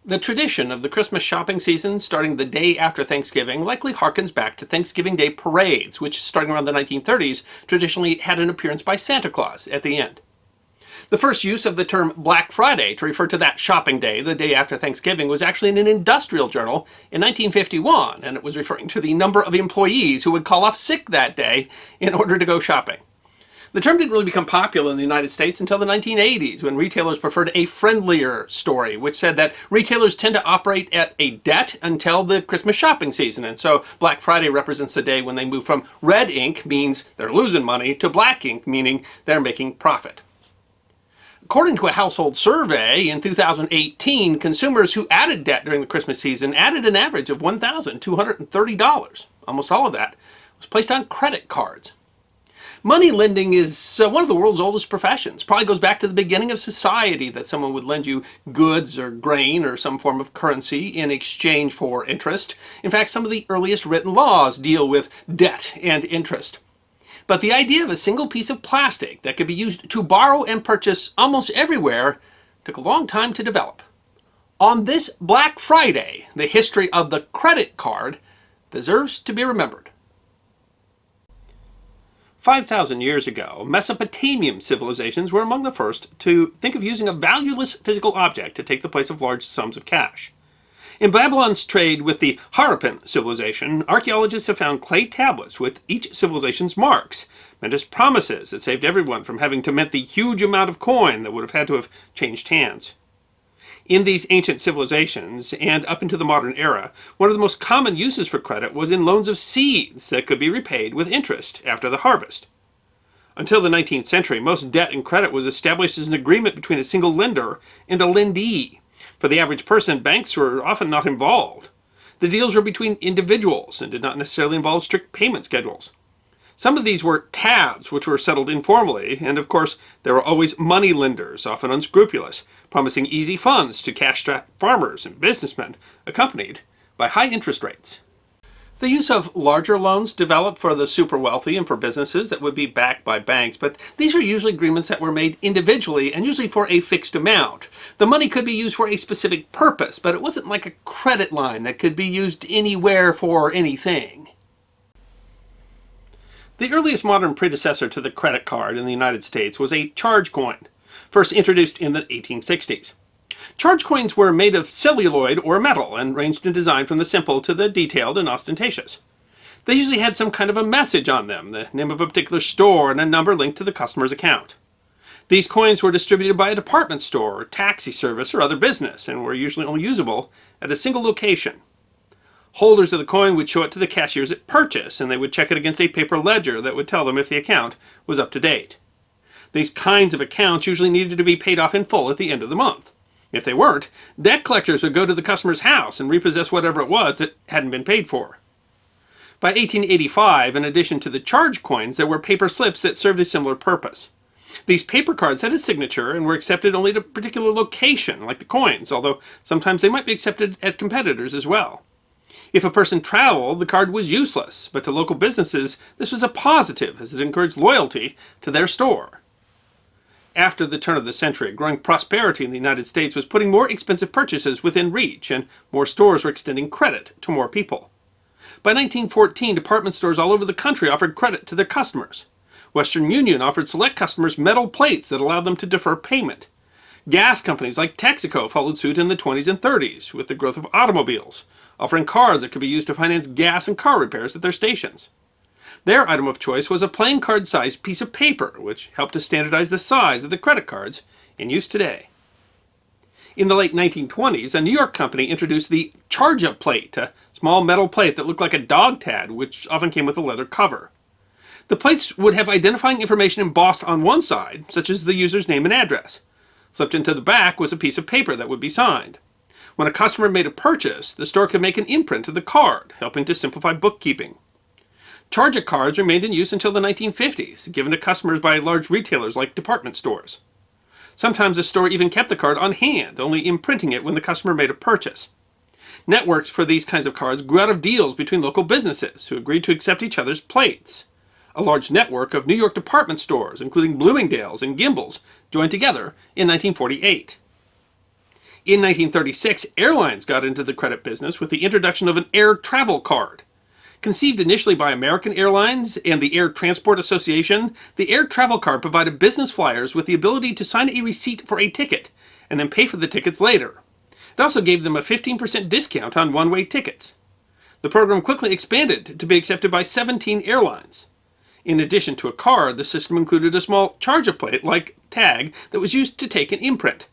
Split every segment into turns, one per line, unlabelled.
The tradition of the Christmas shopping season starting the day after Thanksgiving likely harkens back to Thanksgiving Day parades, which, starting around the 1930s, traditionally had an appearance by Santa Claus at the end. The first use of the term Black Friday to refer to that shopping day, the day after Thanksgiving, was actually in an industrial journal in 1951, and it was referring to the number of employees who would call off sick that day in order to go shopping. The term didn't really become popular in the United States until the 1980s, when retailers preferred a friendlier story, which said that retailers tend to operate at a debt until the Christmas shopping season. And so Black Friday represents the day when they move from red ink, means they're losing money, to black ink, meaning they're making profit. According to a household survey in 2018, consumers who added debt during the Christmas season added an average of $1,230. Almost all of that was placed on credit cards. Money lending is one of the world's oldest professions. Probably goes back to the beginning of society, that someone would lend you goods or grain or some form of currency in exchange for interest. In fact, some of the earliest written laws deal with debt and interest. But the idea of a single piece of plastic that could be used to borrow and purchase almost everywhere took a long time to develop. On this Black Friday, the history of the credit card deserves to be remembered. 5,000 years ago, Mesopotamian civilizations were among the first to think of using a valueless physical object to take the place of large sums of cash. In Babylon's trade with the Harappan civilization, archaeologists have found clay tablets with each civilization's marks, meant as promises that saved everyone from having to mint the huge amount of coin that would have had to have changed hands. In these ancient civilizations, and up into the modern era, one of the most common uses for credit was in loans of seeds that could be repaid with interest after the harvest. Until the 19th century, most debt and credit was established as an agreement between a single lender and a lendee. For the average person, banks were often not involved. The deals were between individuals and did not necessarily involve strict payment schedules. Some of these were tabs, which were settled informally, and of course there were always money lenders, often unscrupulous, promising easy funds to cash-strapped farmers and businessmen, accompanied by high interest rates. The use of larger loans developed for the super wealthy and for businesses that would be backed by banks, but these were usually agreements that were made individually and usually for a fixed amount. The money could be used for a specific purpose, but it wasn't like a credit line that could be used anywhere for anything. The earliest modern predecessor to the credit card in the United States was a charge coin, first introduced in the 1860s. Charge coins were made of celluloid or metal and ranged in design from the simple to the detailed and ostentatious. They usually had some kind of a message on them, the name of a particular store and a number linked to the customer's account. These coins were distributed by a department store, or taxi service, or other business, and were usually only usable at a single location. Holders of the coin would show it to the cashiers at purchase, and they would check it against a paper ledger that would tell them if the account was up to date. These kinds of accounts usually needed to be paid off in full at the end of the month. If they weren't, debt collectors would go to the customer's house and repossess whatever it was that hadn't been paid for. By 1885, in addition to the charge coins, there were paper slips that served a similar purpose. These paper cards had a signature and were accepted only at a particular location, like the coins, although sometimes they might be accepted at competitors as well. If a person traveled, the card was useless, but to local businesses, this was a positive, as it encouraged loyalty to their store. After the turn of the century, growing prosperity in the United States was putting more expensive purchases within reach, and more stores were extending credit to more people. By 1914, department stores all over the country offered credit to their customers. Western Union offered select customers metal plates that allowed them to defer payment. Gas companies like Texaco followed suit in the 20s and 30s, with the growth of automobiles, offering cards that could be used to finance gas and car repairs at their stations. Their item of choice was a playing card-sized piece of paper, which helped to standardize the size of the credit cards in use today. In the late 1920s, a New York company introduced the charge-up plate, a small metal plate that looked like a dog tag, which often came with a leather cover. The plates would have identifying information embossed on one side, such as the user's name and address. Slipped into the back was a piece of paper that would be signed. When a customer made a purchase, the store could make an imprint of the card, helping to simplify bookkeeping. Charge-up cards remained in use until the 1950s, given to customers by large retailers like department stores. Sometimes a store even kept the card on hand, only imprinting it when the customer made a purchase. Networks for these kinds of cards grew out of deals between local businesses who agreed to accept each other's plates. A large network of New York department stores, including Bloomingdale's and Gimbel's, joined together in 1948. In 1936, airlines got into the credit business with the introduction of an air travel card. Conceived initially by American Airlines and the Air Transport Association, the air travel card provided business flyers with the ability to sign a receipt for a ticket and then pay for the tickets later. It also gave them a 15% discount on one-way tickets. The program quickly expanded to be accepted by 17 airlines. In addition to a card, the system included a small charge-a-plate-like tag that was used to take an imprint.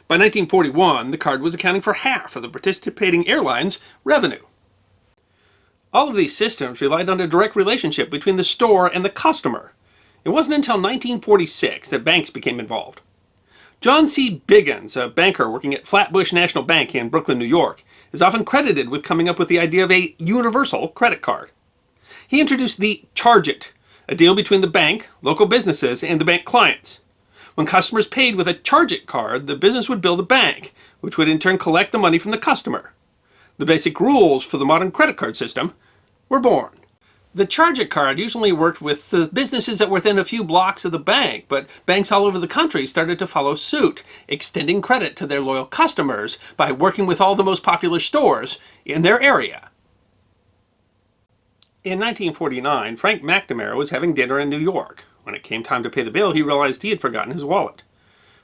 By 1941, the card was accounting for half of the participating airlines' revenue. All of these systems relied on a direct relationship between the store and the customer. It wasn't until 1946 that banks became involved. John C. Biggins, a banker working at Flatbush National Bank in Brooklyn, New York, is often credited with coming up with the idea of a universal credit card. He introduced the Charge It, a deal between the bank, local businesses, and the bank clients. When customers paid with a Charge It card, the business would bill the bank, which would in turn collect the money from the customer. The basic rules for the modern credit card system were born. The Charge It card usually worked with the businesses that were within a few blocks of the bank, but banks all over the country started to follow suit, extending credit to their loyal customers by working with all the most popular stores in their area. In 1949, Frank McNamara was having dinner in New York. When it came time to pay the bill, he realized he had forgotten his wallet.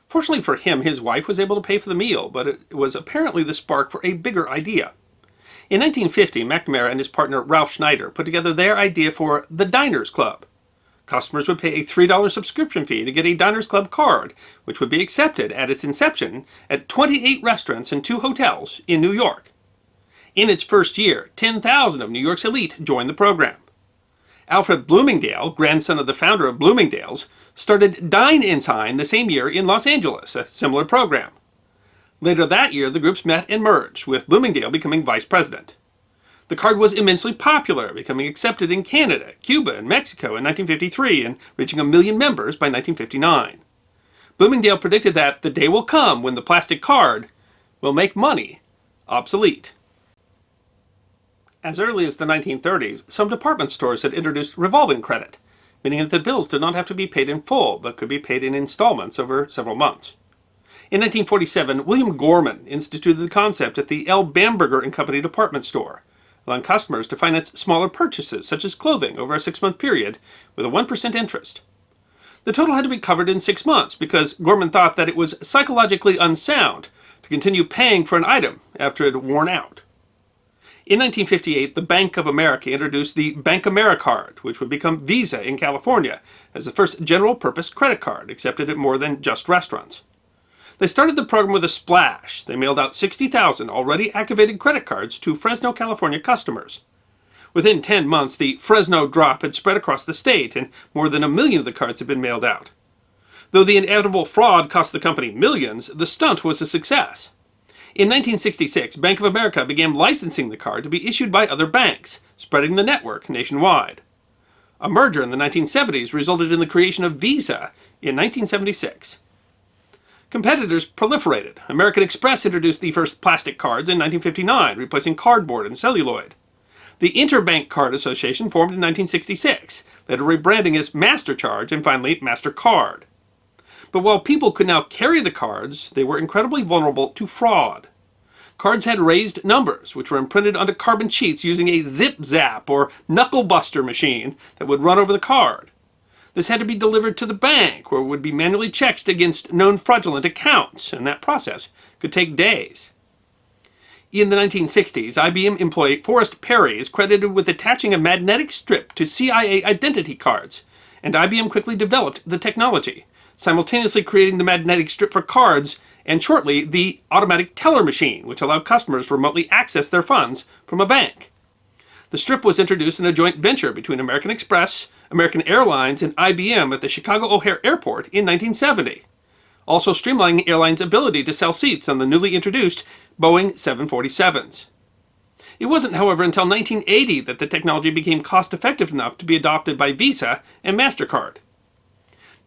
Fortunately for him, his wife was able to pay for the meal, but it was apparently the spark for a bigger idea. In 1950, McNamara and his partner Ralph Schneider put together their idea for the Diners Club. Customers would pay a $3 subscription fee to get a Diners Club card, which would be accepted at its inception at 28 restaurants and 2 hotels in New York. In its first year, 10,000 of New York's elite joined the program. Alfred Bloomingdale, grandson of the founder of Bloomingdale's, started Dine Inside the same year in Los Angeles, a similar program. Later that year, the groups met and merged, with Bloomingdale becoming vice president. The card was immensely popular, becoming accepted in Canada, Cuba, and Mexico in 1953 and reaching 1 million members by 1959. Bloomingdale predicted that the day will come when the plastic card will make money obsolete. As early as the 1930s, some department stores had introduced revolving credit, meaning that the bills did not have to be paid in full, but could be paid in installments over several months. In 1947, William Gorman instituted the concept at the L. Bamberger & Company department store, allowing customers to finance smaller purchases, such as clothing, over a 6-month period with a 1% interest. The total had to be covered in 6 months because Gorman thought that it was psychologically unsound to continue paying for an item after it had worn out. In 1958, the Bank of America introduced the BankAmericard, which would become Visa in California, as the first general-purpose credit card accepted at more than just restaurants. They started the program with a splash. They mailed out 60,000 already activated credit cards to Fresno, California customers. Within 10 months, the Fresno drop had spread across the state, and more than 1 million of the cards had been mailed out. Though the inevitable fraud cost the company millions, the stunt was a success. In 1966, Bank of America began licensing the card to be issued by other banks, spreading the network nationwide. A merger in the 1970s resulted in the creation of Visa in 1976. Competitors proliferated. American Express introduced the first plastic cards in 1959, replacing cardboard and celluloid. The Interbank Card Association formed in 1966, later rebranding as MasterCharge and finally MasterCard. But while people could now carry the cards, they were incredibly vulnerable to fraud. Cards had raised numbers, which were imprinted onto carbon sheets using a zip-zap or knuckle-buster machine that would run over the card. This had to be delivered to the bank, where it would be manually checked against known fraudulent accounts, and that process could take days. In the 1960s, IBM employee Forrest Perry is credited with attaching a magnetic strip to CIA identity cards, and IBM quickly developed the technology, simultaneously creating the magnetic strip for cards and shortly the automatic teller machine, which allowed customers to remotely access their funds from a bank. The strip was introduced in a joint venture between American Express, American Airlines, and IBM at the Chicago O'Hare Airport in 1970, also streamlining airlines' ability to sell seats on the newly introduced Boeing 747s. It wasn't, however, until 1980 that the technology became cost-effective enough to be adopted by Visa and MasterCard.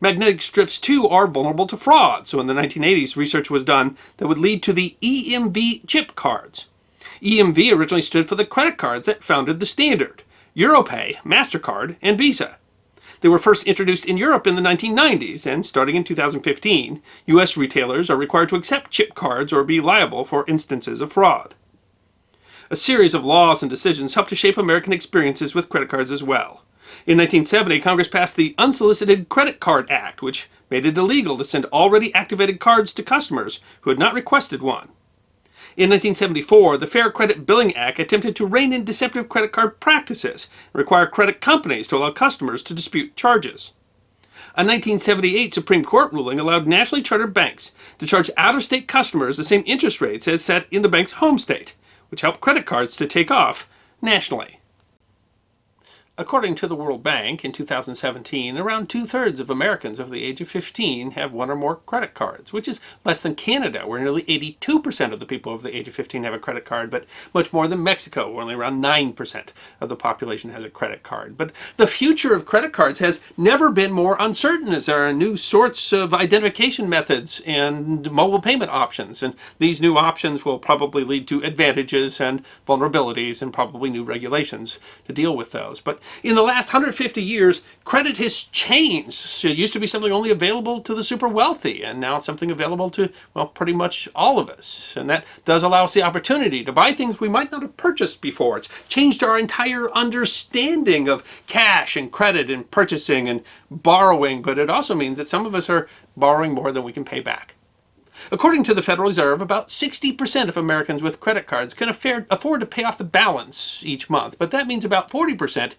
Magnetic strips, too, are vulnerable to fraud, so in the 1980s, research was done that would lead to the EMV chip cards. EMV originally stood for the credit cards that founded the standard: Europay, MasterCard, and Visa. They were first introduced in Europe in the 1990s, and starting in 2015, U.S. retailers are required to accept chip cards or be liable for instances of fraud. A series of laws and decisions helped to shape American experiences with credit cards as well. In 1970, Congress passed the Unsolicited Credit Card Act, which made it illegal to send already activated cards to customers who had not requested one. In 1974, the Fair Credit Billing Act attempted to rein in deceptive credit card practices and require credit companies to allow customers to dispute charges. A 1978 Supreme Court ruling allowed nationally chartered banks to charge out-of-state customers the same interest rates as set in the bank's home state, which helped credit cards to take off nationally. According to the World Bank, in 2017, around 2/3 of Americans over the age of 15 have one or more credit cards, which is less than Canada, where nearly 82% of the people over the age of 15 have a credit card, but much more than Mexico, where only around 9% of the population has a credit card. But the future of credit cards has never been more uncertain, as there are new sorts of identification methods and mobile payment options, and these new options will probably lead to advantages and vulnerabilities and probably new regulations to deal with those. But in the last 150 years, credit has changed. It used to be something only available to the super wealthy, and now it's something available to, well, pretty much all of us. And that does allow us the opportunity to buy things we might not have purchased before. It's changed our entire understanding of cash and credit and purchasing and borrowing, but it also means that some of us are borrowing more than we can pay back. According to the Federal Reserve, about 60% of Americans with credit cards can afford to pay off the balance each month, but that means about 40%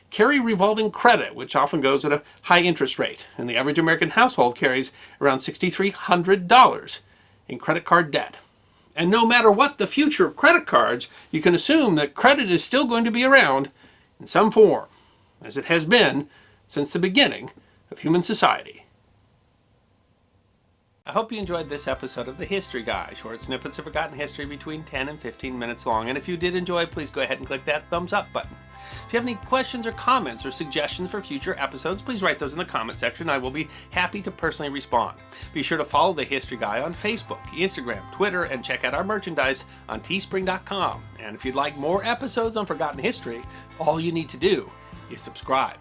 carry revolving credit, which often goes at a high interest rate, and the average American household carries around $6,300 in credit card debt. And no matter what the future of credit cards, you can assume that credit is still going to be around in some form, as it has been since the beginning of human society. I hope you enjoyed this episode of The History Guy, short snippets of forgotten history between 10 and 15 minutes long. And if you did enjoy, please go ahead and click that thumbs up button. If you have any questions or comments or suggestions for future episodes, please write those in the comment section. I will be happy to personally respond. Be sure to follow The History Guy on Facebook, Instagram, Twitter, and check out our merchandise on teespring.com. And if you'd like more episodes on forgotten history, all you need to do is subscribe.